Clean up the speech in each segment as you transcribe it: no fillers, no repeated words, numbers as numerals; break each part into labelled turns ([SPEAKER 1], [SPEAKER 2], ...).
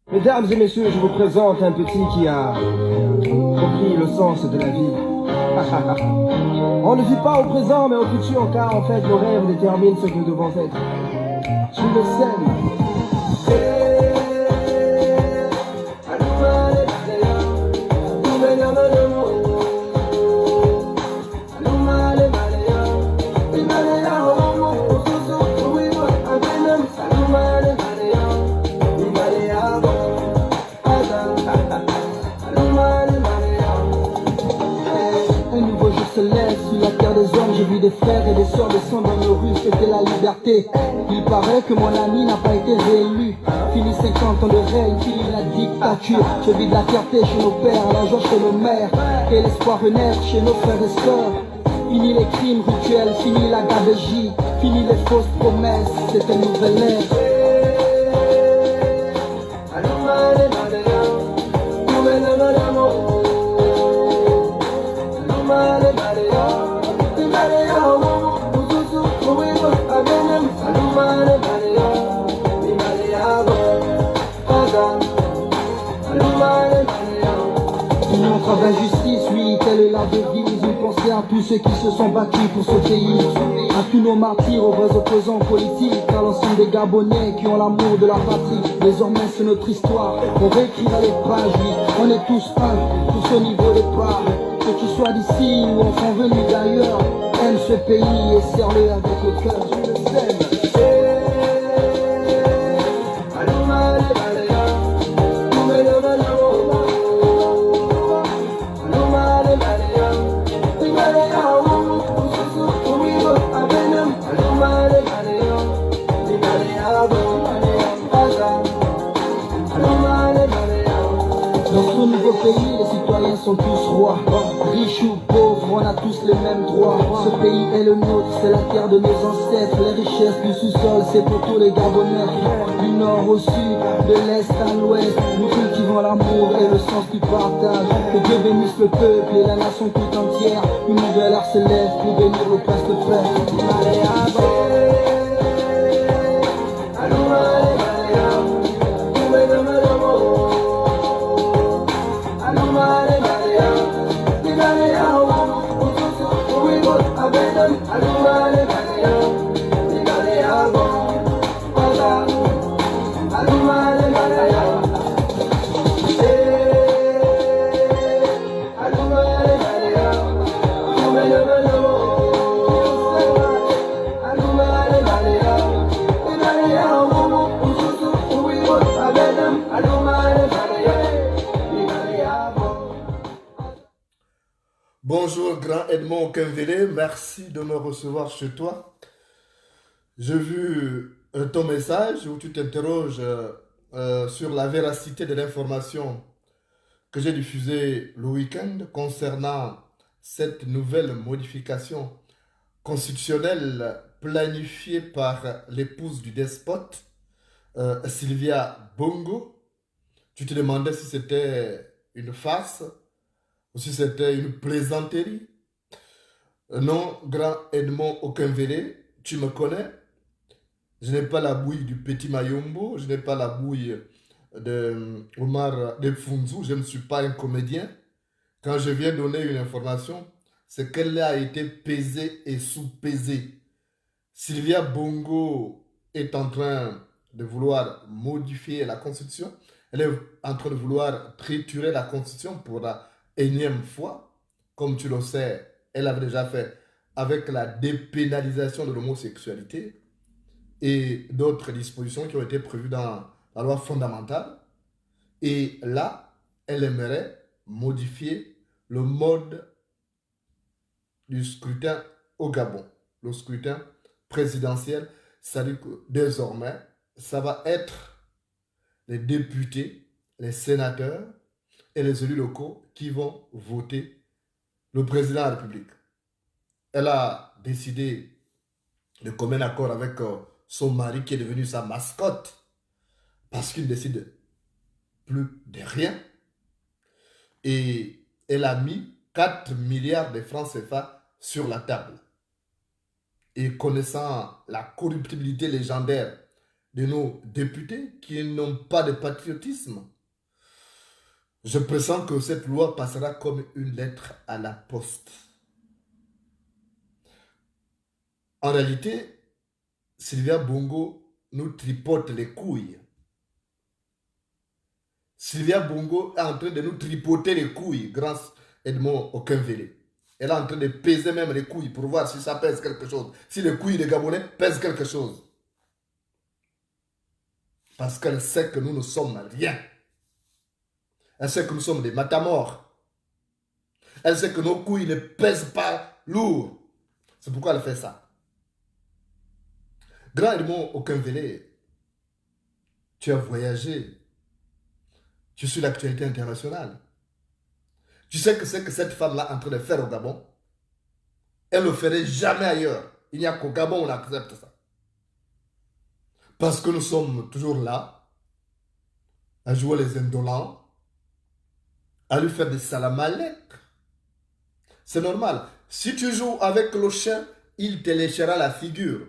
[SPEAKER 1] Mesdames et messieurs, je vous présente un petit qui a compris le sens de la vie. On ne vit pas au présent mais au futur car en fait nos rêves déterminent ce que nous devons être. Je le sais. Se lève sur la terre des hommes, j'ai vu des frères et des sœurs descendre dans nos rues, c'était la liberté. Il paraît que mon ami n'a pas été réélu. Fini 50 ans de règne, fini la dictature. Je vis de la fierté chez nos pères, la joie chez nos mères, et l'espoir renaître chez nos frères et sœurs. Fini les crimes rituels, fini la gabegie, fini les fausses promesses, c'est une nouvelle ère. Une entrave d'injustice, oui, telle est la devise. Une pensée à tous ceux qui se sont battus pour ce pays. À tous nos martyrs, aux vrais opposants politiques, à l'ensemble des Gabonais qui ont l'amour de la patrie. Désormais c'est notre histoire, on réécrira les pages, oui. On est tous un, tous au niveau des parts. Que tu sois d'ici ou enfant venu d'ailleurs, aime ce pays et serre-le avec le cœur, je le sais. Dans ce nouveau pays, les citoyens sont tous rois. Riches ou pauvres, on a tous les mêmes droits. Ce pays est le nôtre, c'est la terre de nos ancêtres. Les richesses du sous-sol, c'est pour tous les Gabonais. Du nord au sud, de l'est à l'ouest, nous cultivons l'amour et le sens du partage. Que Dieu bénisse le peuple et la nation tout entière. Une nouvelle art se lève pour bénir le prince de frère.
[SPEAKER 2] Bonjour grand Edmond Okemvele, merci de me recevoir chez toi. J'ai vu ton message où tu t'interroges sur la véracité de l'information que j'ai diffusée le week-end concernant cette nouvelle modification constitutionnelle planifiée par l'épouse du despote, Sylvia Bongo. Tu te demandais si c'était une farce ou si c'était une plaisanterie. Non, grand Edmond Okemvele, tu me connais. Je n'ai pas la bouille du petit Mayombo, je n'ai pas la bouille de Omar de Funzu, je ne suis pas un comédien. Quand je viens donner une information, c'est qu'elle a été pesée et sous-pesée. Sylvia Bongo est en train de vouloir modifier la Constitution. Elle est en train de vouloir triturer la Constitution pour la énième fois. Comme tu le sais, elle avait déjà fait avec la dépénalisation de l'homosexualité et d'autres dispositions qui ont été prévues dans la loi fondamentale. Et là, elle aimerait modifier le mode du scrutin au Gabon, le scrutin présidentiel. C'est-à-dire que désormais, ça va être les députés, les sénateurs et les élus locaux qui vont voter le président de la République. Elle a décidé de commun accord avec son mari qui est devenu sa mascotte parce qu'il ne décide plus de rien. Et elle a mis 4 milliards de francs CFA sur la table. Et connaissant la corruptibilité légendaire de nos députés qui n'ont pas de patriotisme. Je pressens que cette loi passera comme une lettre à la poste. En réalité, Sylvia Bongo nous tripote les couilles. Sylvia Bongo est en train de nous tripoter les couilles grâce à Edmond Okenvele. Elle est en train de peser même les couilles pour voir si ça pèse quelque chose. Si les couilles des Gabonais pèsent quelque chose. Parce qu'elle sait que nous ne sommes rien. Elle sait que nous sommes des matamores. Elle sait que nos couilles ne pèsent pas lourd. C'est pourquoi elle fait ça. Grand Edmond Okenvele, tu as voyagé. Tu suis l'actualité internationale. Tu sais que c'est que cette femme-là est en train de faire au Gabon. Elle ne le ferait jamais ailleurs. Il n'y a qu'au Gabon où on accepte ça. Parce que nous sommes toujours là, à jouer les indolents, à lui faire des salamalek. C'est normal. Si tu joues avec le chien, il te léchera la figure.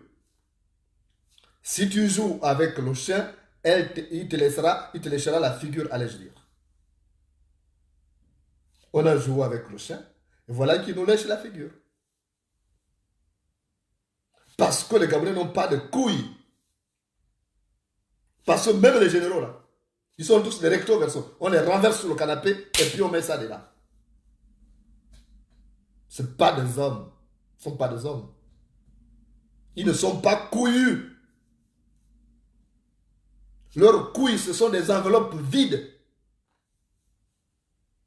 [SPEAKER 2] Si tu joues avec le chien, il te léchera la figure, allais-je dire. On a joué avec le chien, et voilà qu'il nous lèche la figure. Parce que les Gabonais n'ont pas de couilles. Parce que même les généraux, là, ils sont tous des recto verso. On les renverse sur le canapé, et puis on met ça dedans. Ce ne sont pas des hommes. Ce ne sont pas des hommes. Ils ne sont pas couillus. Leurs couilles, ce sont des enveloppes vides.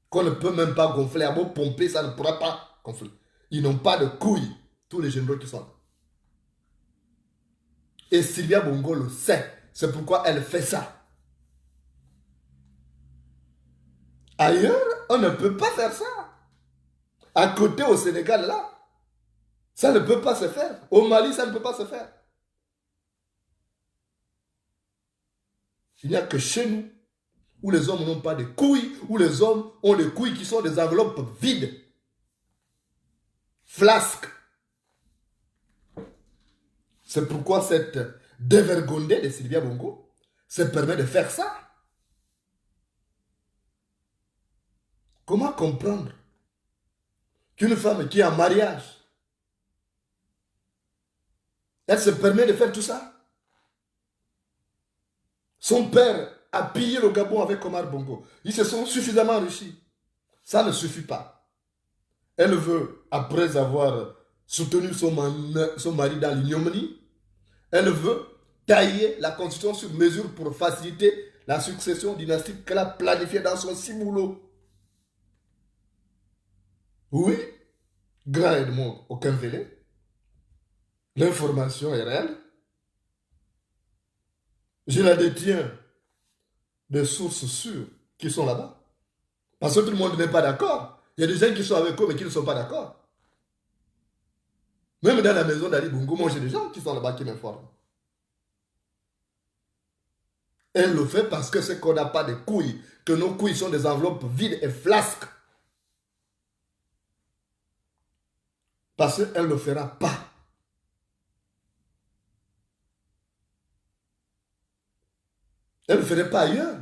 [SPEAKER 2] Qu'on ne peut même pas gonfler. À beau pomper, ça ne pourra pas gonfler. Ils n'ont pas de couilles. Tous les généraux qui sont là. Et Sylvia Bongo le sait. C'est pourquoi elle fait ça. Ailleurs, on ne peut pas faire ça. À côté, au Sénégal, là, ça ne peut pas se faire. Au Mali, ça ne peut pas se faire. Il n'y a que chez nous, où les hommes n'ont pas de couilles, où les hommes ont les couilles qui sont des enveloppes vides. Flasques. C'est pourquoi cette dévergondée de Sylvia Bongo se permet de faire ça. Comment comprendre qu'une femme qui est en mariage, elle se permet de faire tout ça? Son père a pillé le Gabon avec Omar Bongo. Ils se sont suffisamment enrichis. Ça ne suffit pas. Elle veut, après avoir soutenu son mari dans l'ignominie, elle veut tailler la constitution sur mesure pour faciliter la succession dynastique qu'elle a planifiée dans son ciboulot. Oui, grand Edmond Okenvele, l'information est réelle. Je la détiens des sources sûres qui sont là-bas. Parce que tout le monde n'est pas d'accord. Il y a des gens qui sont avec eux mais qui ne sont pas d'accord. Même dans la maison d'Ali Bongo, moi j'ai des gens qui sont là-bas qui m'informent. Elle le fait parce que c'est qu'on n'a pas de couilles, que nos couilles sont des enveloppes vides et flasques. Parce qu'elle ne le fera pas. Elle ne le ferait pas ailleurs.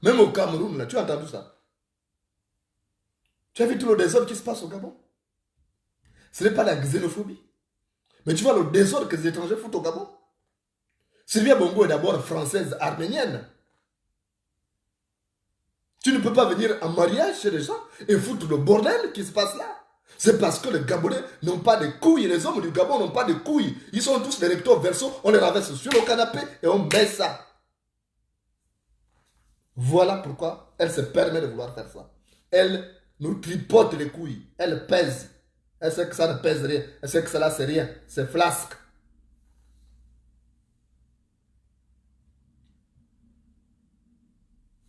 [SPEAKER 2] Même au Cameroun, là, tu as entendu ça? Tu as vu tout le désordre qui se passe au Gabon? Ce n'est pas la xénophobie. Mais tu vois le désordre que les étrangers foutent au Gabon? Sylvia Bongo est d'abord française arménienne. Tu ne peux pas venir en mariage chez les gens et foutre le bordel qui se passe là. C'est parce que les Gabonais n'ont pas de couilles. Les hommes du Gabon n'ont pas de couilles. Ils sont tous des recto verso. On les renverse sur le canapé et on met ça. Voilà pourquoi elle se permet de vouloir faire ça. Elle nous tripote les couilles. Elle pèse. Elle sait que ça ne pèse rien. Elle sait que cela c'est rien. C'est flasque.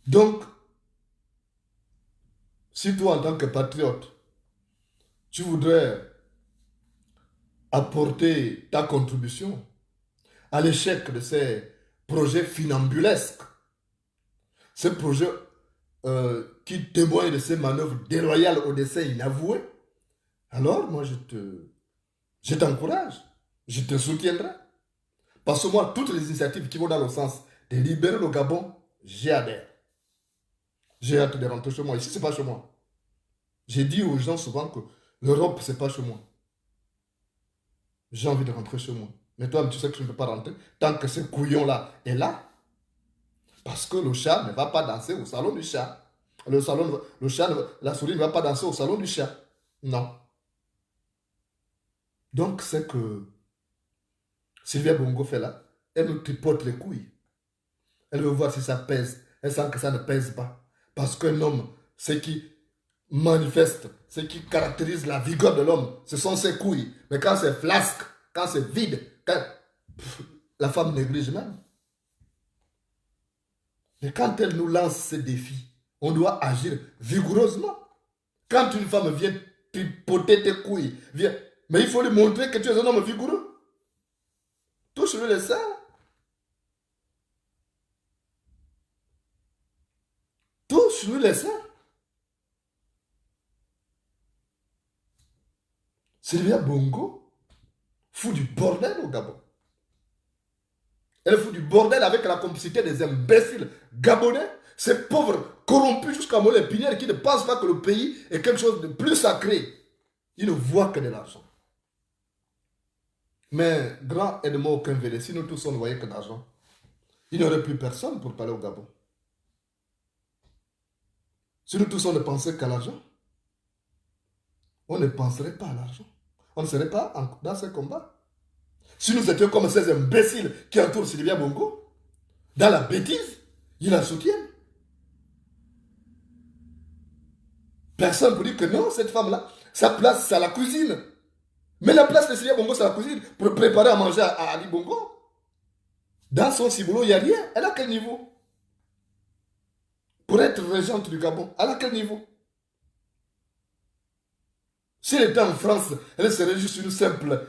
[SPEAKER 2] Donc, si toi en tant que patriote, tu voudrais apporter ta contribution à l'échec de ces projets funambulesques, ces projets qui témoignent de ces manœuvres déloyales au dessein inavoué, alors moi je t'encourage, je te soutiendrai. Parce que moi, toutes les initiatives qui vont dans le sens de libérer le Gabon, j'y adhère. J'ai hâte de rentrer chez moi. Ici, c'est pas chez moi. J'ai dit aux gens souvent que l'Europe, c'est pas chez moi. J'ai envie de rentrer chez moi. Mais toi, tu sais que je ne peux pas rentrer tant que ce couillon-là est là. Parce que le chat ne va pas danser au salon du chat. Le chat, la souris ne va pas danser au salon du chat. Non. Donc, c'est que Sylvia Bongo fait là. Elle nous tripote les couilles. Elle veut voir si ça pèse. Elle sent que ça ne pèse pas. Parce qu'un homme, ce qui manifeste, ce qui caractérise la vigueur de l'homme, ce sont ses couilles. Mais quand c'est flasque, quand c'est vide, la femme néglige même. Mais quand elle nous lance ces défis, on doit agir vigoureusement. Quand une femme vient pipoter tes couilles, mais il faut lui montrer que tu es un homme vigoureux. Touche-lui les seins. Touche-lui les seins. Sylvia Bongo fout du bordel au Gabon. Elle fout du bordel avec la complicité des imbéciles gabonais, ces pauvres corrompus jusqu'à Mollet Pinière qui ne pensent pas que le pays est quelque chose de plus sacré. Ils ne voient que de l'argent. Mais grand Edmond Okemvele, si nous tous on ne voyait que d'argent, il n'y aurait plus personne pour parler au Gabon. Si nous tous on ne pensait qu'à l'argent, on ne penserait pas à l'argent. On ne serait pas dans ce combat. Si nous étions comme ces imbéciles qui entourent Sylvia Bongo, dans la bêtise, ils la soutiennent. Personne ne peut dire que non, cette femme-là, sa place, c'est à la cuisine. Mais la place de Sylvia Bongo, c'est à la cuisine pour préparer à manger à Ali Bongo. Dans son ciboulot, il n'y a rien. Elle a quel niveau? Pour être régente du Gabon, elle a quel niveau? Si elle était en France, elle serait juste une simple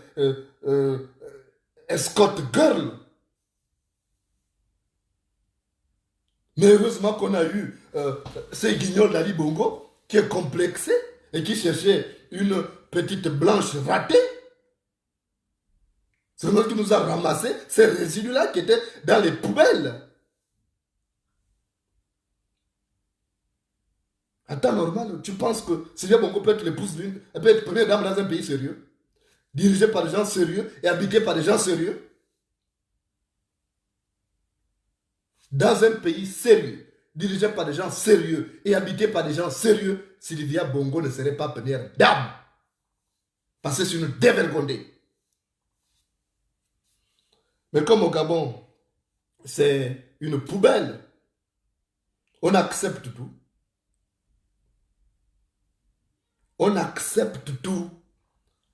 [SPEAKER 2] escort girl. Mais heureusement qu'on a eu ces guignols d'Ali Bongo qui est complexé et qui cherchait une petite blanche ratée. C'est nous qui nous a ramassé ces résidus-là qui étaient dans les poubelles. En temps normal, tu penses que Sylvia Bongo peut être l'épouse d'une, elle peut être première dame dans un pays sérieux, dirigée par des gens sérieux et habitée par des gens sérieux? Dans un pays sérieux, dirigé par des gens sérieux et habité par des gens sérieux, Sylvia Bongo ne serait pas première dame. Parce que c'est une dévergondée. Mais comme au Gabon, c'est une poubelle, on accepte tout. On accepte tout.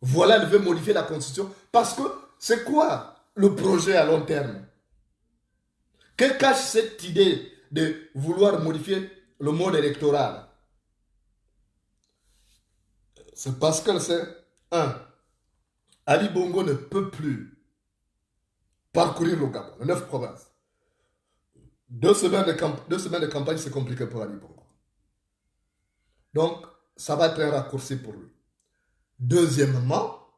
[SPEAKER 2] Voilà, elle veut modifier la constitution. Parce que c'est quoi le projet à long terme? Que cache cette idée de vouloir modifier le mode électoral? C'est parce qu'elle sait, Ali Bongo ne peut plus parcourir le Gabon, les 9 provinces. 2 semaines de campagne, c'est compliqué pour Ali Bongo. Donc, ça va être un raccourci pour lui. Deuxièmement,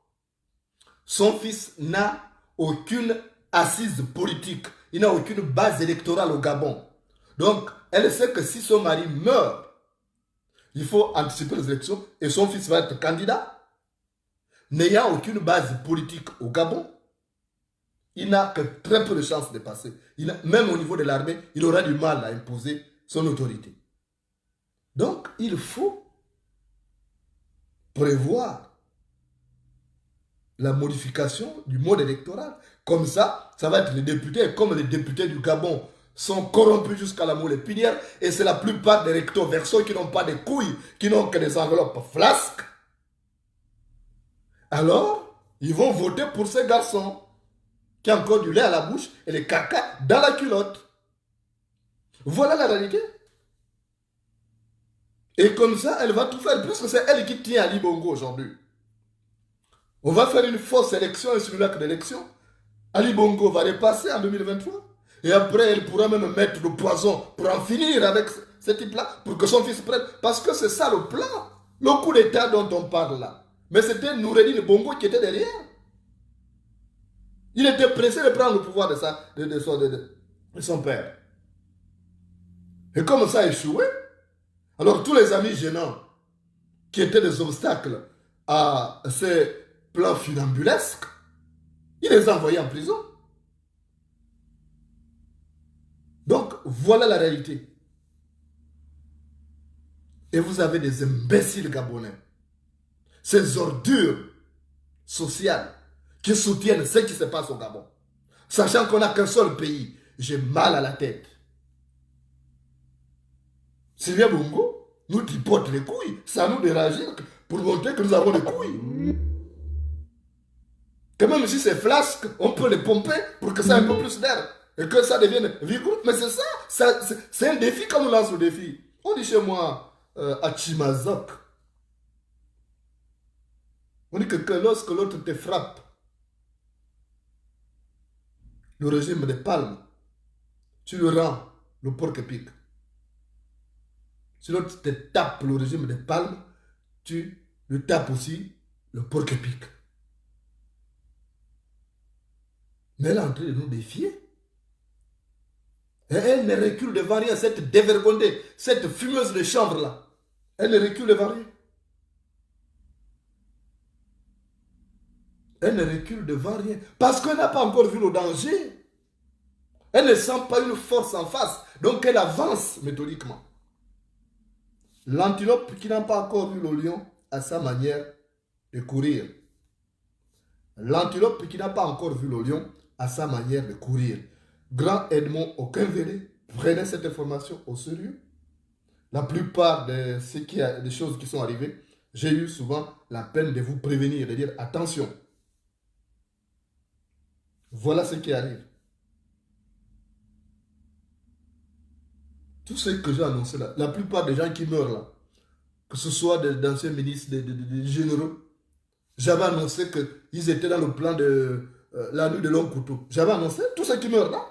[SPEAKER 2] son fils n'a aucune assise politique. Il n'a aucune base électorale au Gabon. Donc, elle sait que si son mari meurt, il faut anticiper les élections et son fils va être candidat. N'ayant aucune base politique au Gabon, il n'a que très peu de chances de passer. Même au niveau de l'armée, il aura du mal à imposer son autorité. Donc, il faut prévoir la modification du mode électoral. Comme ça va être les députés. Comme les députés du Gabon sont corrompus jusqu'à la moelle épinière, et c'est la plupart des recto verso qui n'ont pas de couilles, qui n'ont que des enveloppes flasques, alors ils vont voter pour ces garçons qui ont encore du lait à la bouche et les caca dans la culotte. Voilà la réalité. Et comme ça, elle va tout faire, puisque c'est elle qui tient Ali Bongo aujourd'hui. On va faire une fausse élection, un simulacre d'élection. Ali Bongo va repasser en 2023. Et après, elle pourra même mettre le poison pour en finir avec ce type-là, pour que son fils prenne. Parce que c'est ça le plan. Le coup d'État dont on parle là. Mais c'était Noureddin Bongo qui était derrière. Il était pressé de prendre le pouvoir de son père. Et comme ça a échoué, alors tous les amis gênants qui étaient des obstacles à ces plans funambulesques, il les a envoyés en prison. Donc, voilà la réalité. Et vous avez des imbéciles gabonais, ces ordures sociales qui soutiennent ce qui se passe au Gabon. Sachant qu'on n'a qu'un seul pays, j'ai mal à la tête. Sylvia Bongo nous tripote les couilles, ça nous dérange pour montrer que nous avons des couilles. Que même si c'est flasque, on peut les pomper pour que ça ait un peu plus d'air et que ça devienne vigoureux. Mais c'est ça, c'est un défi comme on lance le défi. On dit chez moi, à Chimazok, on dit que lorsque l'autre te frappe, le régime des palmes, tu le rends le porc-épic. Si l'autre te tape le régime des palmes, tu le tapes aussi le porc-épic. Mais elle est en train de nous défier. Et elle ne recule devant rien, cette dévergondée, cette fumeuse de chambre-là. Elle ne recule devant rien. Elle ne recule devant rien. Parce qu'elle n'a pas encore vu le danger. Elle ne sent pas une force en face. Donc elle avance méthodiquement. L'antilope qui n'a pas encore vu le lion a sa manière de courir. L'antilope qui n'a pas encore vu le lion a sa manière de courir. Grand Edmond Okenvele, prenez cette information au sérieux. La plupart des choses qui sont arrivées, j'ai eu souvent la peine de vous prévenir, de dire attention. Voilà ce qui arrive. Tout ce que j'ai annoncé là, la plupart des gens qui meurent là, que ce soit d'anciens ministres, des généraux, j'avais annoncé qu'ils étaient dans le plan de la nuit de long couteau. J'avais annoncé tous ceux qui meurent là.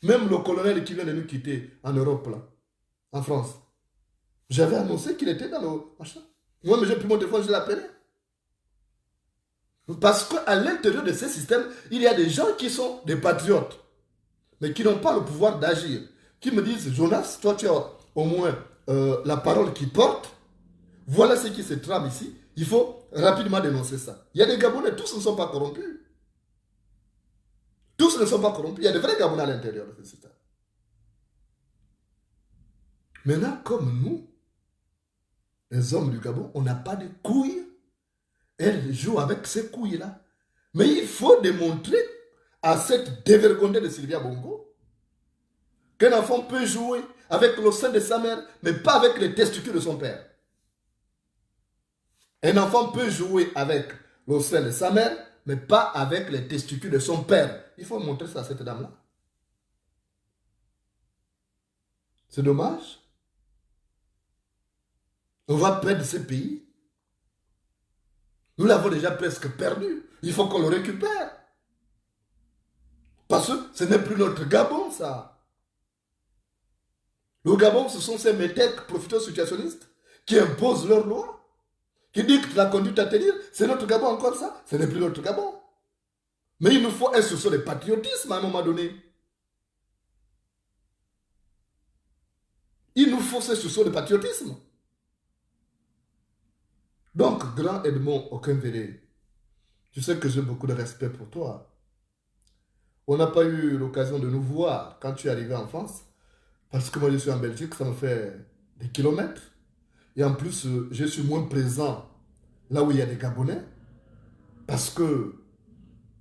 [SPEAKER 2] Même le colonel qui vient de nous quitter en Europe là, en France. J'avais annoncé qu'il était dans le machin. Moi, mais j'ai pris mon téléphone, je l'ai appelé. Parce qu'à l'intérieur de ces systèmes, il y a des gens qui sont des patriotes, mais qui n'ont pas le pouvoir d'agir. Qui me disent, Jonas, toi tu as au moins la parole qui porte. Voilà ce qui se trame ici. Il faut rapidement dénoncer ça. Il y a des Gabonais, tous ne sont pas corrompus. Tous ne sont pas corrompus. Il y a des vrais Gabonais à l'intérieur de ce système. Maintenant, comme nous, les hommes du Gabon, on n'a pas de couilles. Elle joue avec ces couilles-là. Mais il faut démontrer à cette dévergondée de Sylvia Bongo qu'un enfant peut jouer avec le sein de sa mère, mais pas avec les testicules de son père. Un enfant peut jouer avec le sein de sa mère, mais pas avec les testicules de son père. Il faut montrer ça à cette dame-là. C'est dommage. On va perdre ce pays. Nous l'avons déjà presque perdu. Il faut qu'on le récupère. Parce que ce n'est plus notre Gabon, ça. Le Gabon, ce sont ces métèques profiteurs situationnistes qui imposent leurs lois, qui dictent la conduite à tenir. C'est notre Gabon encore, ça? Ce n'est plus notre Gabon. Mais il nous faut un sursaut de patriotisme à un moment donné. Il nous faut ce sursaut de patriotisme. Donc, grand Edmond Okenvele, tu sais que j'ai beaucoup de respect pour toi. On n'a pas eu l'occasion de nous voir quand tu es arrivé en France, parce que moi je suis en Belgique, ça me fait des kilomètres. Et en plus, je suis moins présent là où il y a des Gabonais, parce que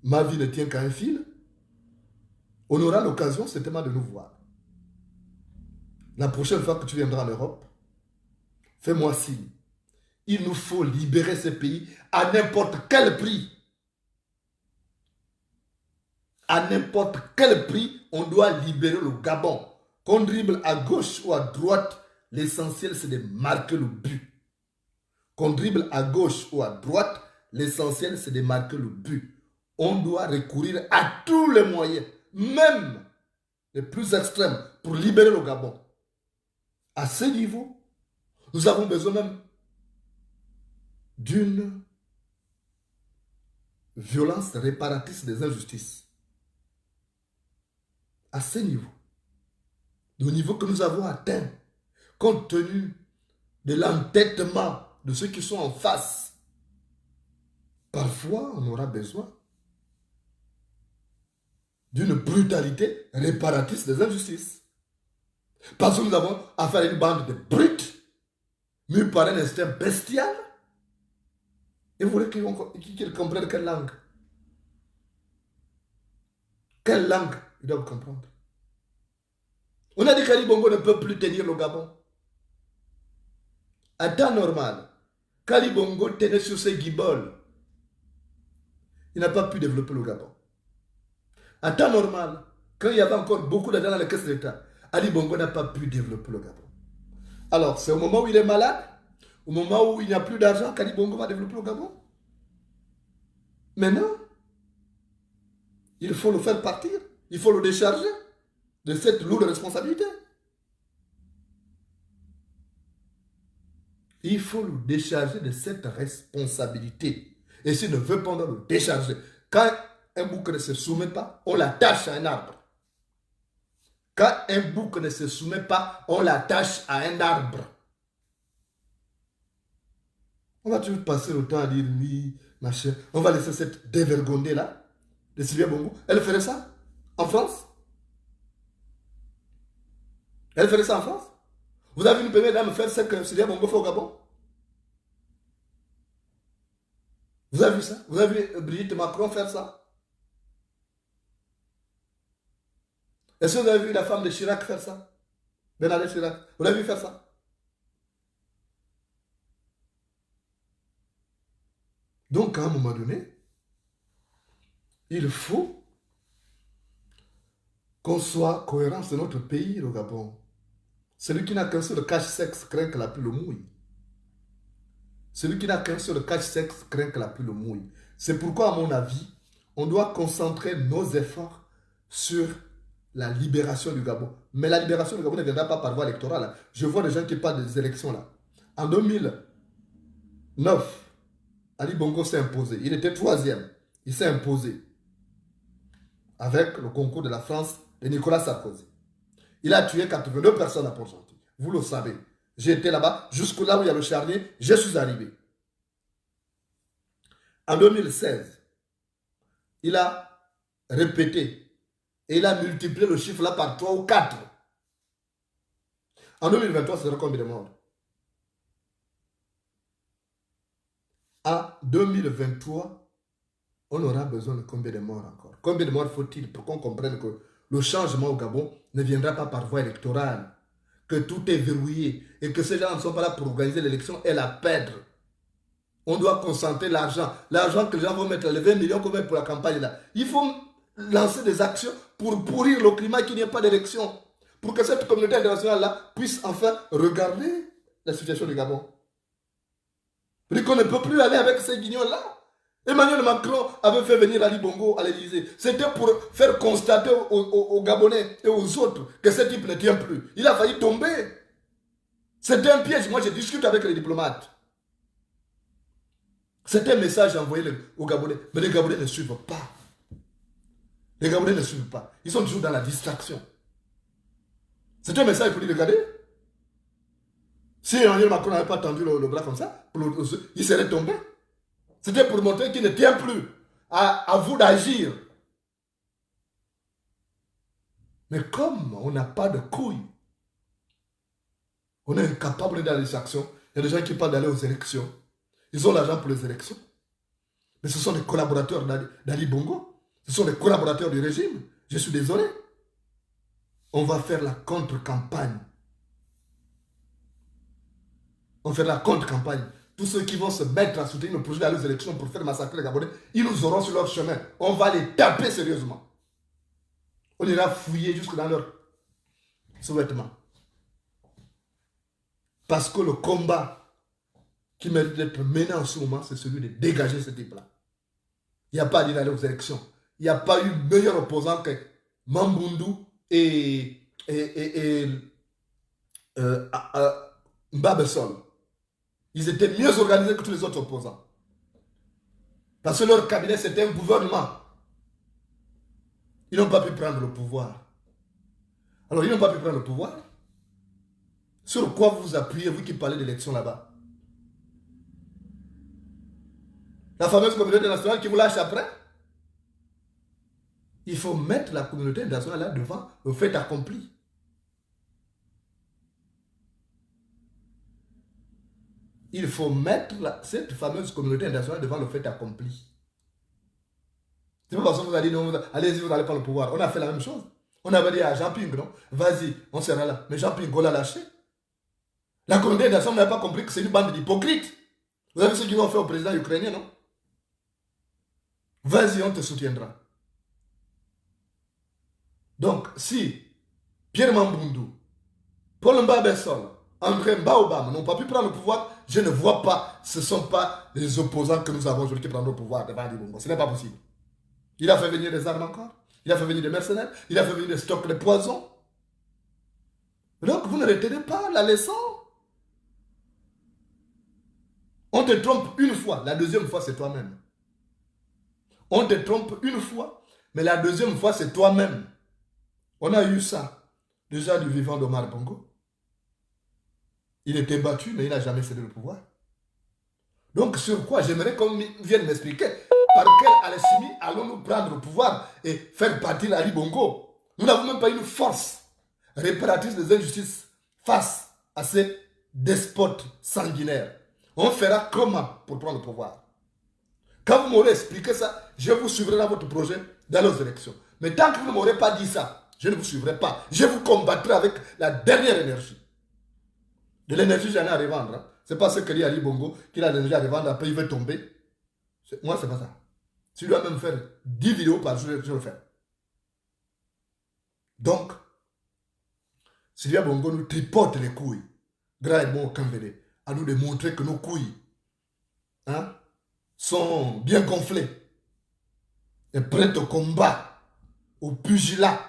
[SPEAKER 2] ma vie ne tient qu'à un fil. On aura l'occasion certainement de nous voir. La prochaine fois que tu viendras en Europe, fais-moi signe. Il nous faut libérer ce pays à n'importe quel prix. À n'importe quel prix, on doit libérer le Gabon. Qu'on dribble à gauche ou à droite, l'essentiel c'est de marquer le but. Qu'on dribble à gauche ou à droite, l'essentiel c'est de marquer le but. On doit recourir à tous les moyens, même les plus extrêmes, pour libérer le Gabon. À ce niveau, nous avons besoin même d'une violence réparatrice des injustices. À ce niveau, le niveau que nous avons atteint, compte tenu de l'entêtement de ceux qui sont en face, parfois on aura besoin d'une brutalité réparatrice des injustices. Parce que nous avons affaire à une bande de brutes, mus par un instinct bestial. Et vous voulez qu'ils comprennent quelle langue? Quelle langue ils doivent comprendre? On a dit qu'Ali Bongo ne peut plus tenir le Gabon. À temps normal, qu'Ali Bongo tenait sur ses guiboles, il n'a pas pu développer le Gabon. À temps normal, quand il y avait encore beaucoup d'argent dans les caisses d'État, Ali Bongo n'a pas pu développer le Gabon. Alors, c'est au moment où il est malade, au moment où il n'y a plus d'argent, qu'Ali Bongo va développer le Gabon. Maintenant, il faut le faire partir, il faut le décharger de cette lourde responsabilité. Il faut le décharger de cette responsabilité. Et s'il ne veut pas le décharger, quand un bouc ne se soumet pas, on l'attache à un arbre. Quand un bouc ne se soumet pas, on l'attache à un arbre. On va toujours passer le temps à dire oui, machin. On va laisser cette dévergondée là, de Sylvia Bongo. Elle ferait ça en France? Elle ferait ça en France? Vous avez vu une première dame faire ce que Sylvia Bongo fait au Gabon? Vous avez vu ça? Vous avez vu Brigitte Macron faire ça? Est-ce que vous avez vu la femme de Chirac faire ça? Bernadette Chirac. Vous l'avez vu faire ça? Donc, à un moment donné, il faut qu'on soit cohérent sur notre pays, le Gabon. Celui qui n'a qu'un seul cache-sexe craint que la pluie le mouille. Celui qui n'a qu'un seul cache-sexe craint que la pluie le mouille. C'est pourquoi, à mon avis, on doit concentrer nos efforts sur la libération du Gabon. Mais la libération du Gabon ne viendra pas par voie électorale. Je vois des gens qui parlent des élections là. En 2009, Ali Bongo s'est imposé. Il était troisième. Il s'est imposé avec le concours de la France de Nicolas Sarkozy. Il a tué 82 personnes à Port-Gentil. Vous le savez. J'ai été là-bas, jusque là où il y a le charnier, je suis arrivé. En 2016, il a répété et il a multiplié le chiffre là par 3 ou 4. En 2023, c'est combien de morts? En 2023, on aura besoin de combien de morts encore? Combien de morts faut-il pour qu'on comprenne que le changement au Gabon ne viendra pas par voie électorale, que tout est verrouillé et que ces gens ne sont pas là pour organiser l'élection et la perdre. On doit concentrer l'argent. L'argent que les gens vont mettre, les 20 millions qu'on met pour la campagne là. Il faut lancer des actions pour pourrir le climat, qu'il n'y ait pas d'élection. Pour que cette communauté internationale là puisse enfin regarder la situation du Gabon. Et qu'on ne peut plus aller avec ces guignols là. Emmanuel Macron avait fait venir Ali Bongo à l'Élysée. C'était pour faire constater aux Gabonais et aux autres que ce type ne tient plus. Il a failli tomber. C'était un piège. Moi, je discute avec les diplomates. C'était un message envoyé aux Gabonais. Mais les Gabonais ne suivent pas. Les Gabonais ne suivent pas. Ils sont toujours dans la distraction. C'était un message pour lui regarder. Si Emmanuel Macron n'avait pas tendu le bras comme ça, il serait tombé. C'était pour montrer qu'il ne tient plus. À vous d'agir. Mais comme on n'a pas de couilles, on est incapable d'aller dans les actions. Il y a des gens qui parlent d'aller aux élections. Ils ont l'argent pour les élections. Mais ce sont des collaborateurs d'Ali Bongo. Ce sont des collaborateurs du régime. Je suis désolé. On va faire la contre-campagne. On fait la contre-campagne. Tous ceux qui vont se mettre à soutenir le projet d'aller aux élections pour faire massacrer les Gabonais, ils nous auront sur leur chemin. On va les taper sérieusement. On ira fouiller jusque dans leurs sous-vêtements. Parce que le combat qui mérite d'être mené en ce moment, c'est celui de dégager ce type-là. Il n'y a pas à dire d'aller aux élections. Il n'y a pas eu meilleur opposant que Mambundu et Mbabesol. Ils étaient mieux organisés que tous les autres opposants. Parce que leur cabinet, c'était un gouvernement. Ils n'ont pas pu prendre le pouvoir. Alors, ils n'ont pas pu prendre le pouvoir. Sur quoi vous vous appuyez, vous qui parlez d'élection là-bas? La fameuse communauté nationale qui vous lâche après? Il faut mettre la communauté nationale là devant le fait accompli. Il faut mettre cette fameuse communauté nationale devant le fait accompli. C'est pas parce que vous avez dit non, allez-y, vous n'allez pas le pouvoir. On a fait la même chose. On avait dit à Jean Ping, non? Vas-y, on sera là. Mais Jean Ping, on l'a lâché. La communauté nationale n'a pas compris que c'est une bande d'hypocrites. Vous avez vu ce qu'ils ont fait au président ukrainien, non? Vas-y, on te soutiendra. Donc, si Pierre Mambundu, Paul Mbabessol, André Mbaobam n'ont pas pu prendre le pouvoir, je ne vois pas, ce ne sont pas les opposants que nous avons aujourd'hui qui prennent le pouvoir devant Ali Bongo. Ce n'est pas possible. Il a fait venir des armes encore, il a fait venir des mercenaires, il a fait venir des stocks de poison. Donc, vous ne retenez pas la leçon. On te trompe une fois, la deuxième fois, c'est toi-même. On te trompe une fois, mais la deuxième fois, c'est toi-même. On a eu ça, déjà du vivant d'Omar Bongo. Il était battu, mais il n'a jamais cédé le pouvoir. Donc, sur quoi j'aimerais qu'on vienne m'expliquer par quelle alchimie allons-nous prendre le pouvoir et faire partir Ali Bongo? Nous n'avons même pas une force réparatrice des injustices face à ces despotes sanguinaires. On fera comment pour prendre le pouvoir? Quand vous m'aurez expliqué ça, je vous suivrai dans votre projet dans les élections. Mais tant que vous ne m'aurez pas dit ça, je ne vous suivrai pas. Je vous combattrai avec la dernière énergie. De l'énergie, j'en ai à revendre. Hein. Ce n'est pas ce que dit Ali Bongo, qu'il a de l'énergie à revendre, après il veut tomber. Moi, ce n'est pas ça. Si lui dois même faire 10 vidéos par jour, je le fais. Donc, Sylvia Bongo nous tripote les couilles. Grand Edmond Kambele, à nous démontrer que nos couilles sont bien gonflées et prêtes au combat, au pugilat.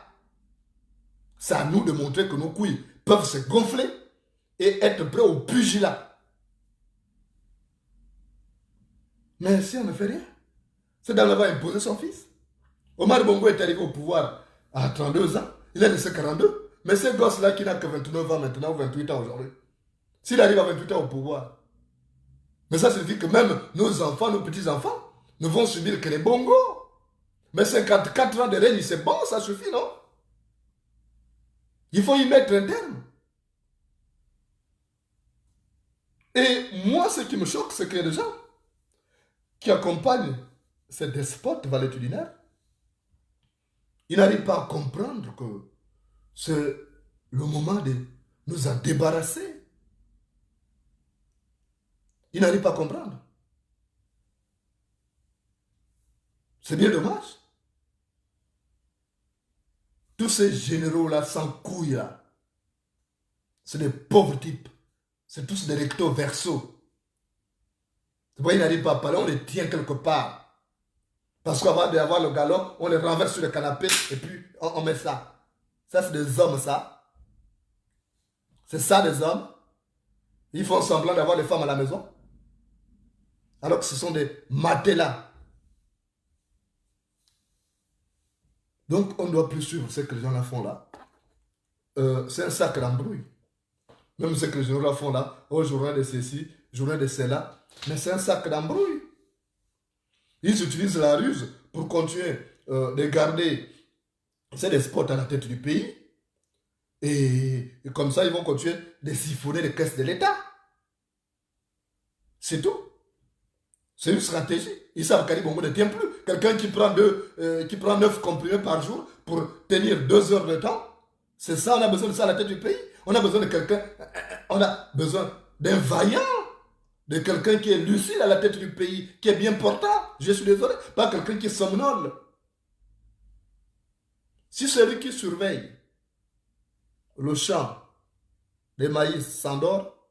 [SPEAKER 2] C'est à nous de montrer que nos couilles peuvent se gonfler et être prêts au pugilat. Mais si on ne fait rien, c'est d'avoir imposé son fils. Omar Bongo est arrivé au pouvoir à 32 ans, il a laissé 42. Mais ce gosse-là qui n'a que 29 ans maintenant, ou 28 ans aujourd'hui, s'il arrive à 28 ans au pouvoir, mais ça signifie que même nos enfants, nos petits-enfants, ne vont subir que les bongos. Mais 54 ans de règne, c'est bon, ça suffit, non? Il faut y mettre un terme. Et moi, ce qui me choque, c'est qu'il y a des gens qui accompagnent ces despotes valétudinaires. Ils n'arrivent pas à comprendre que c'est le moment de nous en débarrasser. Ils n'arrivent pas à comprendre. C'est bien dommage. Tous ces généraux-là, sans couilles, là, c'est des pauvres types. C'est tous des recto verso. C'est pourquoi ils n'arrivent pas à parler, on les tient quelque part. Parce qu'avant d'avoir le galon, on les renverse sur le canapé et puis on met ça. Ça, c'est des hommes, ça. C'est ça, des hommes. Ils font semblant d'avoir des femmes à la maison. Alors que ce sont des matelas. Donc, on ne doit plus suivre ce que les gens là font là. C'est un sac d'embrouille. Même ce que les gens là font là, oh, journée de ceci, journée de cela. Mais c'est un sac d'embrouille. Ils utilisent la ruse pour continuer de garder ces despotes à la tête du pays. Et comme ça, ils vont continuer de siphonner les caisses de l'État. C'est tout. C'est une stratégie. Ils savent qu'Ali Bongo ne tient plus. Quelqu'un qui prend 9 comprimés par jour pour tenir 2 heures de temps, c'est ça, on a besoin de ça à la tête du pays. On a besoin de quelqu'un, on a besoin d'un vaillant, de quelqu'un qui est lucide à la tête du pays, qui est bien portant. Je suis désolé, pas quelqu'un qui somnole. Si celui qui surveille le champ des maïs s'endort,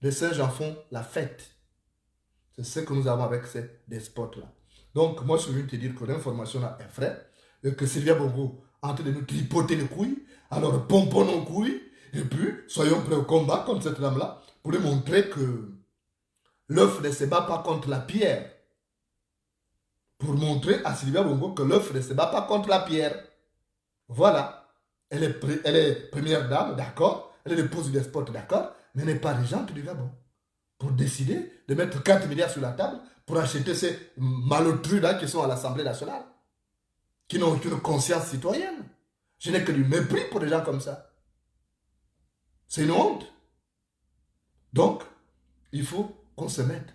[SPEAKER 2] les singes en font la fête. C'est ce que nous avons avec ces despotes-là. Donc, moi, je suis venu te dire que l'information là est vraie, et que Sylvia Bongo est en train de nous tripoter les couilles, alors pompons nos couilles, et puis soyons prêts au combat contre cette dame-là, pour lui montrer que l'œuf ne se bat pas contre la pierre, pour montrer à Sylvia Bongo que l'œuf ne se bat pas contre la pierre. Voilà. Elle est première dame, d'accord. Elle est l'épouse du despote, d'accord. Mais elle n'est pas régente du Gabon. Pour décider de mettre 4 milliards sur la table pour acheter ces malotrus-là qui sont à l'Assemblée nationale, qui n'ont aucune conscience citoyenne. Je n'ai que du mépris pour des gens comme ça. C'est une honte. Donc, il faut qu'on se mette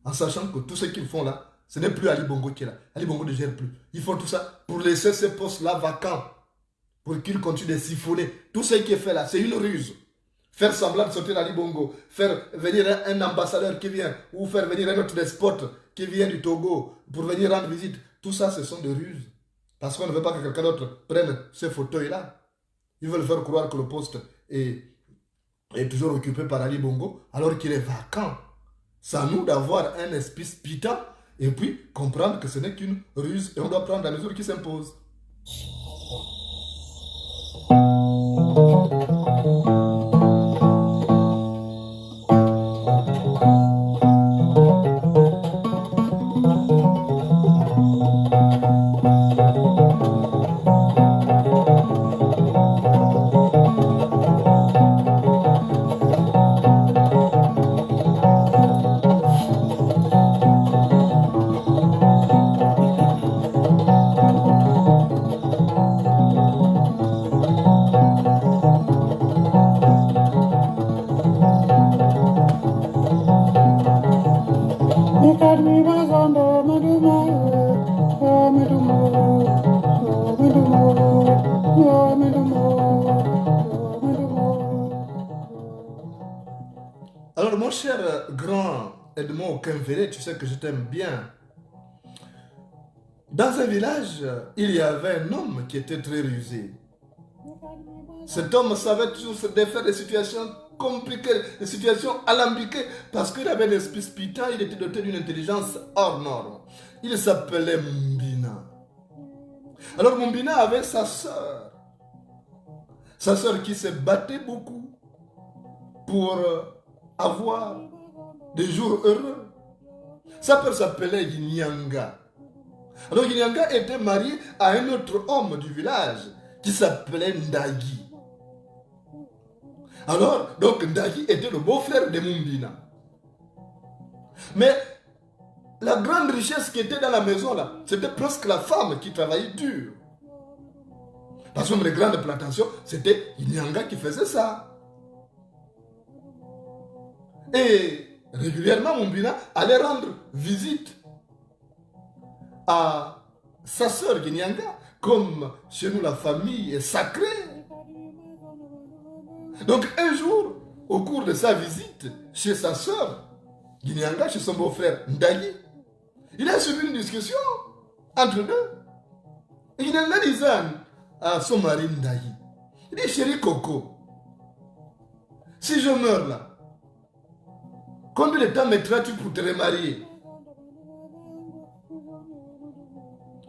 [SPEAKER 2] en sachant que tout ce qu'ils font là, ce n'est plus Ali Bongo qui est là. Ali Bongo ne gère plus. Ils font tout ça pour laisser ces postes-là vacants, pour qu'ils continuent de siphonner. Tout ce qui est fait là, c'est une ruse. Faire semblant de sortir Ali Bongo, faire venir un ambassadeur qui vient, ou faire venir un autre despote qui vient du Togo pour venir rendre visite. Tout ça, ce sont des ruses. Parce qu'on ne veut pas que quelqu'un d'autre prenne ce fauteuil-là. Ils veulent faire croire que le poste est toujours occupé par Ali Bongo, alors qu'il est vacant. C'est à nous d'avoir un esprit spitant et puis comprendre que ce n'est qu'une ruse et on doit prendre la mesure qui s'impose. Alors mon cher grand Edmond Okenvele, tu sais que je t'aime bien. Dans un village, il y avait un homme qui était très rusé. Cet homme savait toujours se défaire des situations compliquées, des situations alambiquées, parce qu'il avait l'esprit spitant, il était doté d'une intelligence hors norme. Il s'appelait Mumbina. Alors Mumbina avait sa sœur qui se battait beaucoup pour avoir des jours heureux. Sa père s'appelait Yinyanga. Alors Yinyanga était marié à un autre homme du village qui s'appelait Ndagi. Alors, donc Ndagi était le beau-frère de Mumbina. Mais la grande richesse qui était dans la maison là, c'était presque la femme qui travaillait dur. Parce que les grandes plantations, c'était Yinyanga qui faisait ça. Et régulièrement, Mumbina allait rendre visite à sa sœur Yinyanga. Comme chez nous, la famille est sacrée. Donc un jour, au cours de sa visite chez sa sœur Yinyanga, chez son beau-frère Ndagi, il a suivi une discussion entre deux. Et Yinyanga disait à son mari Ndagi, il dit, chéri Coco, si je meurs là, combien de temps mettras-tu pour te remarier?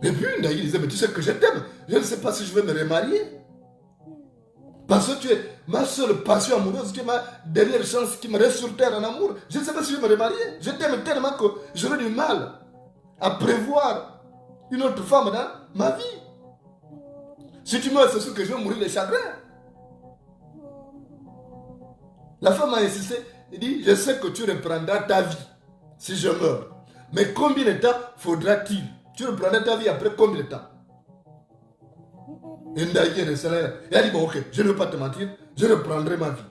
[SPEAKER 2] Et puis Ndagi disait, mais tu sais que je t'aime, je ne sais pas si je vais me remarier. Parce que tu es ma seule passion amoureuse, tu es ma dernière chance qui me reste sur terre en amour. Je ne sais pas si je vais me remarier. Je t'aime tellement que j'aurai du mal à prévoir une autre femme dans ma vie. Si tu meurs, c'est sûr que je vais mourir de chagrin. La femme a insisté, elle dit, je sais que tu reprendras ta vie si je meurs. Mais combien de temps faudra-t-il? Tu reprendras ta vie après combien de temps? Et Ndagi est resté là. Il a dit, bon ok, je ne veux pas te mentir, je reprendrai ma vie.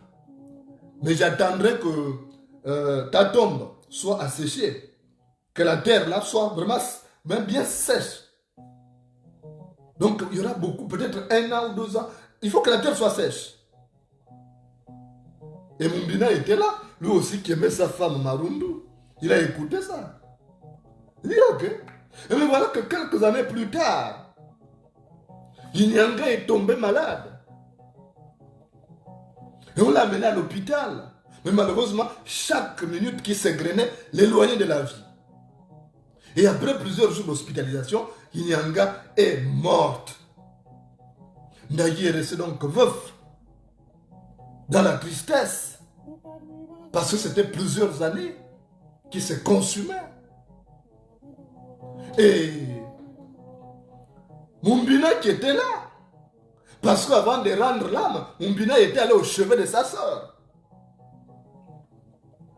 [SPEAKER 2] Mais j'attendrai que ta tombe soit asséchée. Que la terre là soit vraiment même bien sèche. Donc il y aura beaucoup, peut-être 1 an ou 2 ans. Il faut que la terre soit sèche. Et Mumbina était là, lui aussi qui aimait sa femme Marundu. Il a écouté ça. Il dit ok. Et mais voilà que quelques années plus tard, Yinyanga est tombé malade. Et on l'a amené à l'hôpital. Mais malheureusement, chaque minute qui s'égrenait l'éloignait de la vie. Et après plusieurs jours d'hospitalisation, Yinyanga est morte. Ndagi est resté donc veuf, dans la tristesse, parce que c'était plusieurs années qui se consumaient. Et Mumbina qui était là. Parce qu'avant de rendre l'âme, Mumbina était allé au chevet de sa soeur.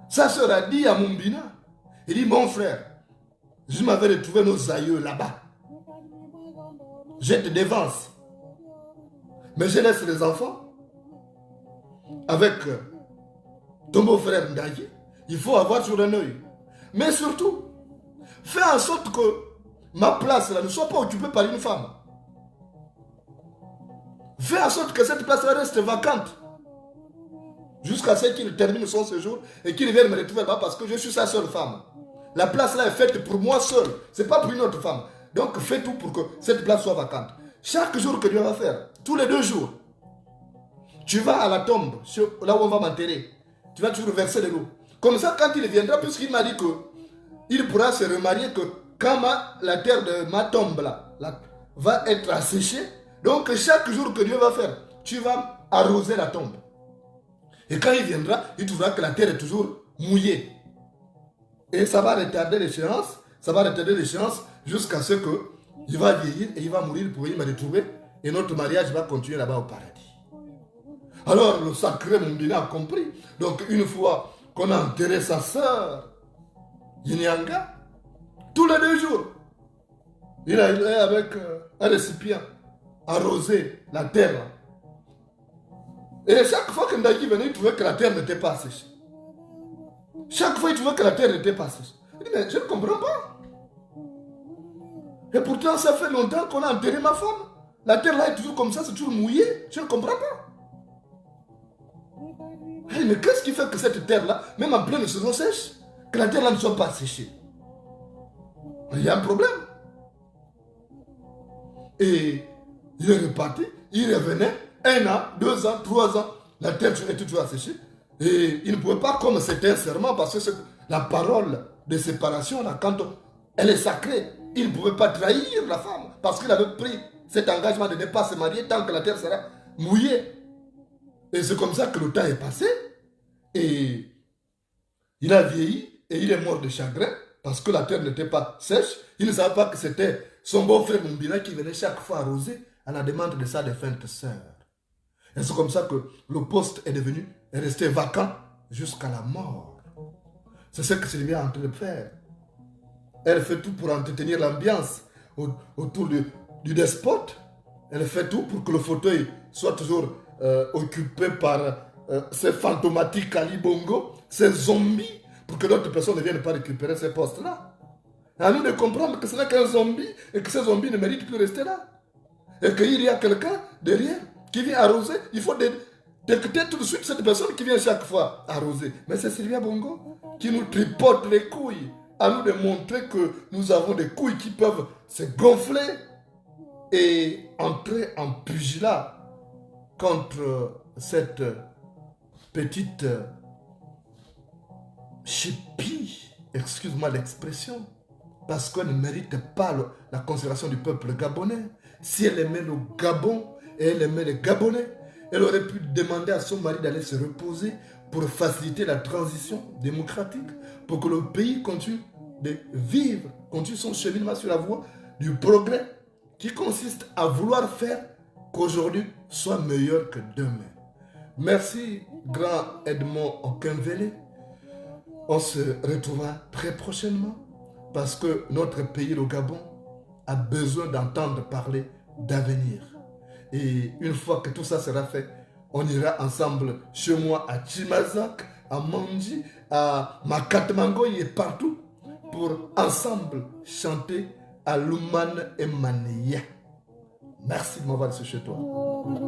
[SPEAKER 2] Sa soeur a dit à Mumbina, il dit, mon frère, je m'avais retrouvé nos aïeux là-bas. Je te dévance. Mais je laisse les enfants avec ton beau-frère Ndaye. Il faut avoir sur un œil. Mais surtout, fais en sorte que ma place là ne soit pas occupée par une femme. Fais en sorte que cette place là reste vacante. Jusqu'à ce qu'il termine son séjour et qu'il vienne me retrouver là-bas parce que je suis sa seule femme. La place là est faite pour moi seul. Ce n'est pas pour une autre femme. Donc fais tout pour que cette place soit vacante. Chaque jour que Dieu va faire, tous les 2 jours, tu vas à la tombe, là où on va m'enterrer. Tu vas toujours verser de l'eau. Comme ça, quand il viendra, puisqu'il m'a dit qu'il pourra se remarier que quand la terre de ma tombe là, va être asséchée, donc chaque jour que Dieu va faire, tu vas arroser la tombe. Et quand il viendra, il trouvera que la terre est toujours mouillée. Et ça va retarder l'échéance, jusqu'à ce qu'il va vieillir et il va mourir pour venir me retrouver. Et notre mariage va continuer là-bas au paradis. Alors le sacré Mumbina a compris. Donc une fois qu'on a enterré sa sœur, Yinyanga, tous les 2 jours, il a avec un récipient arrosé la terre. Et chaque fois que Ndaye venait, il trouvait que la terre n'était pas sèche. Chaque fois, il trouvait que la terre n'était pas sèche. Il dit, mais je ne comprends pas. Et pourtant, ça fait longtemps qu'on a enterré ma femme. La terre là est toujours comme ça, c'est toujours mouillé. Je ne comprends pas. Mais qu'est-ce qui fait que cette terre-là, même en pleine saison sèche, que la terre-là ne soit pas séchée? Il y a un problème. Et il est reparti, il revenait, 1 an, 2 ans, 3 ans, la terre était toujours asséchée. Et il ne pouvait pas, comme c'était un serment, parce que la parole de séparation, là, quand elle est sacrée, il ne pouvait pas trahir la femme, parce qu'il avait pris cet engagement de ne pas se marier tant que la terre sera mouillée. Et c'est comme ça que le temps est passé. Et il a vieilli et il est mort de chagrin parce que la terre n'était pas sèche. Il ne savait pas que c'était son beau-frère Mumbina qui venait chaque fois arroser à la demande de sa défunte sœur. Et c'est comme ça que le poste est resté vacant jusqu'à la mort. C'est ce que Sylvia est en train de faire. Elle fait tout pour entretenir l'ambiance autour du despote. Elle fait tout pour que le fauteuil soit toujours occupé par ces fantomatiques Ali Bongo, ces zombies, pour que d'autres personnes ne viennent pas récupérer ces postes-là. À nous de comprendre que ce n'est qu'un zombie et que ces zombies ne méritent plus rester là. Et qu'il y a quelqu'un derrière qui vient arroser. Il faut détecter tout de suite cette personne qui vient chaque fois arroser. Mais c'est Sylvia Bongo qui nous tripote les couilles. À nous de montrer que nous avons des couilles qui peuvent se gonfler et entrer en pugilat contre cette petite chipie, excuse-moi l'expression, parce qu'elle ne mérite pas la considération du peuple gabonais. Si elle aimait le Gabon et elle aimait les Gabonais, elle aurait pu demander à son mari d'aller se reposer pour faciliter la transition démocratique, pour que le pays continue de vivre, continue son cheminement sur la voie du progrès, qui consiste à vouloir faire qu'aujourd'hui soit meilleur que demain. Merci, grand Edmond Okenvele. On se retrouvera très prochainement parce que notre pays, le Gabon, a besoin d'entendre parler d'avenir. Et une fois que tout ça sera fait, on ira ensemble chez moi à Tchimazak, à Mandji, à Makatmangoy et partout pour ensemble chanter à Luman et Mania. Merci de m'avoir reçu chez toi.
[SPEAKER 1] Oh,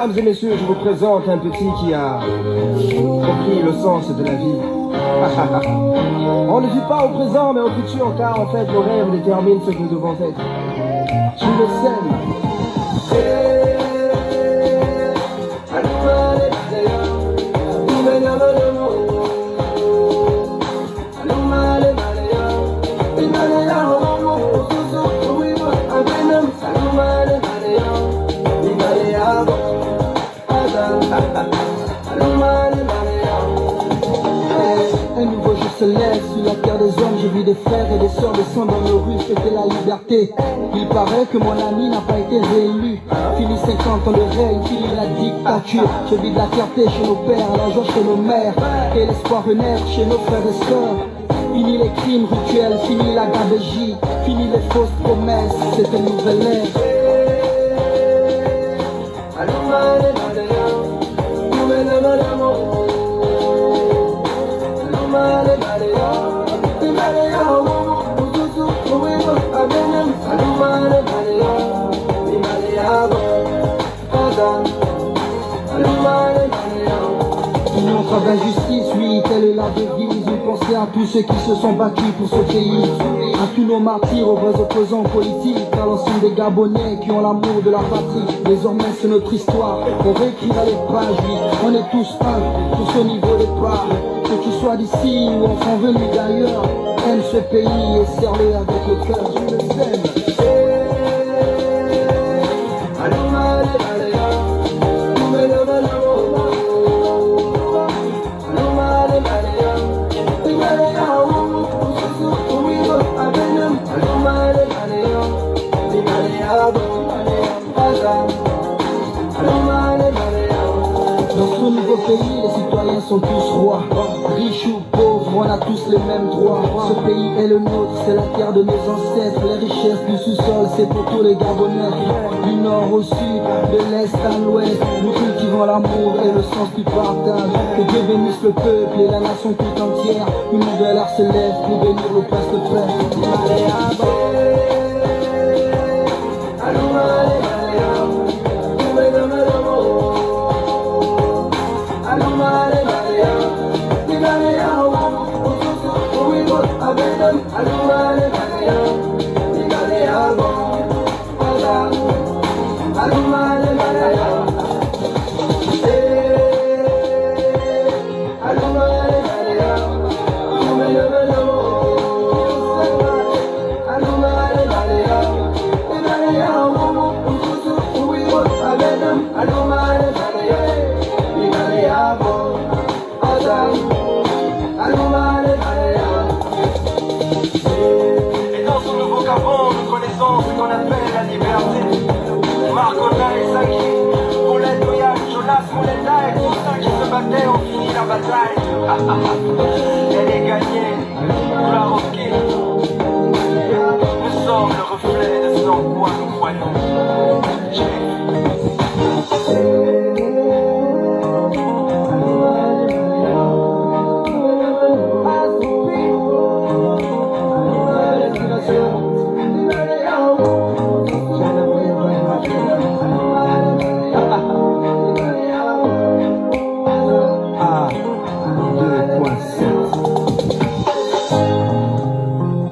[SPEAKER 3] Mesdames et messieurs, je vous présente un petit qui a compris le sens de la vie. On ne vit pas au présent mais au futur car en fait le rêve détermine ce que nous devons être. Tu le sais.
[SPEAKER 1] Un nouveau jour se lève sur la terre des hommes. J'ai vu des frères et des sœurs descendre dans nos rues, fêter la liberté. Il paraît que mon ami n'a pas été réélu. Fini 50 ans de règne, fini la dictature. J'ai vu de la fierté chez nos pères, la joie chez nos mères, et l'espoir renaître chez nos frères et sœurs. Fini les crimes rituels, fini la gabegie, fini les fausses promesses, c'est une nouvelle ère. Union, travail, justice, oui, telle est la devise. Une pensée à tous ceux qui se sont battus pour ce pays. À tous nos martyrs, aux vrais opposants politiques, à l'ensemble des Gabonais qui ont l'amour de la patrie. Désormais c'est notre histoire, on réécrira les pages, oui. On est tous un, tous au niveau des parts. Que tu sois d'ici ou enfant venu d'ailleurs, aime ce pays et serre-le avec le cœur, je le sème. Dans ce nouveau pays, les citoyens sont tous rois. Riches ou pauvres, on a tous les mêmes droits. Ce pays est le nôtre, c'est la terre de nos ancêtres. Les richesses du sous-sol, c'est pour tous les Gabonais. Du nord au sud, de l'est à l'ouest, nous cultivons l'amour et le sens du partage. Que Dieu bénisse le peuple et la nation tout entière. Une nouvelle ère se lève pour bénir le poste frère.
[SPEAKER 3] Et dans ce nouveau Gabon, nous connaissons ce qu'on appelle la liberté. Marcona et Zaki, Paulette, Oya, Jonas, Molenda et tous ceux qui se battaient ont fini la bataille.